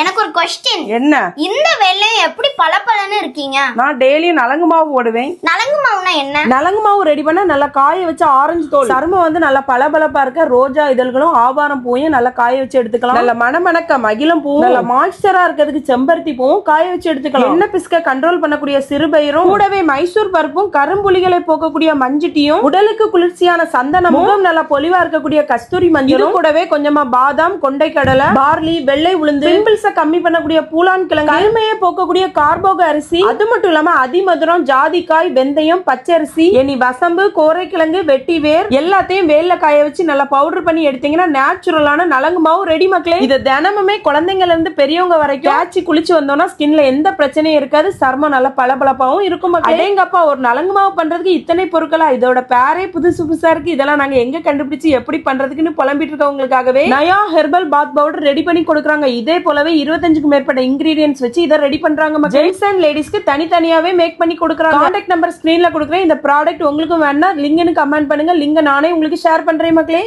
எனக்கு ஒரு क्वेश्चन. என்ன? இந்த வெள்ளையும் எப்படி பளபளன்னு இருக்கீங்க? நான் டெய்லியும் நலங்கு மாவு போடுவேன். நலங்கு மாவுனா என்ன? நலங்கு மாவு ரெடி பண்ண நல்லா காய வச்ச ஆரஞ்சு தோல், சருமம் வந்து நல்லா பளபளப்பா இருக்க ரோஜா இதழ்களும் ஆவாரம் பூவையும் நல்லா காய வச்சு எடுத்துக்கலாம். நல்ல மணமணக்க மகிழம் பூவும் நல்ல மாய்ஸ்சரா இருக்கிறதுக்கு செம்பருத்தி பூவும் காய வச்சு எடுத்துக்கலாம். எண்ணெய் பிஸ்க கண்ட்ரோல் பண்ணக்கூடிய சிறுபயிரும் கூடவே மைசூர் பருப்பும் கரும்புலிகளை போக்கக்கூடிய மஞ்சுட்டியும் உடலுக்கு குளிர்ச்சியான சந்தனமும் முகம் நல்லா பொலிவா இருக்கக்கூடிய கஸ்தூரி மஞ்சளும் கூடவே கொஞ்சமா பாதாம், கொண்டை கடலை, பார்லி, வெள்ளை உளுந்து, பிம்பிள்ஸ கம்மி பண்ணக்கூடிய பூலான் கிழங்கு, கருமையை போக்கக்கூடிய கார்போக அரிசி, அது மட்டும் இல்லாம அதிமதுரம், ஜாதிக்காய், வெந்தயம், பச்சரிசி, இனி வசம்பு, கோரைக்கிழங்கு, வெட்டி வேர் எல்லாத்தையும் வேல்ல காய வச்சு நல்லா பவுடர் பண்ணி எடுத்தீங்கன்னா நேச்சுரலான நலங்கு மாவு ரெடி மக்களே. இது தினமுமே குழந்தைங்கள்ல இருந்து பெரியவங்க வரைக்கும் காய்ச்சி குளிச்சு வந்தோம்னா ஸ்கின்ல எந்த பிரச்சனையும் இருக்காது, சர்மம் நல்லா பளபளப்பாவும் இருக்கும் மக்களே. அடேங்கப்பா, ஒரு நலங்கு மாவு பண்றதுக்கு இத்தனை பொருட்களா? இதோட பேரே புதுசு புதுசா இருக்கு. இதெல்லாம் நாங்க எங்க கண்டுபிடிச்சு எப்படி பண்றதுக்குன்னு புலம்பிட்டு இருக்கவங்களுக்காகவே நயா ஹெர்பல் பாத் பவுடர் ரெடி பண்ணி கொடுக்குறாங்க. இதே போலவே 25க்கும் மேற்பட்ட இன்கிரீடியன்ஸ் வச்சு இதை ரெடி பண்றாங்க. ஜென்ட்ஸ் அண்ட் லேடிஸ்க்கு தனித்தனியாவே மேக் பண்ணி கொடுக்குறாங்க. கான்டாக்ட் நம்பர் ஸ்கிரீன்ல கொடுக்குறேன். இந்த ப்ராடக்ட் உங்களுக்கும் வேணா லிங்க்னு கமெண்ட் பண்ணுங்க. லிங்க் நானே உங்களுக்கு ஷேர் பண்றேன் மக்களே.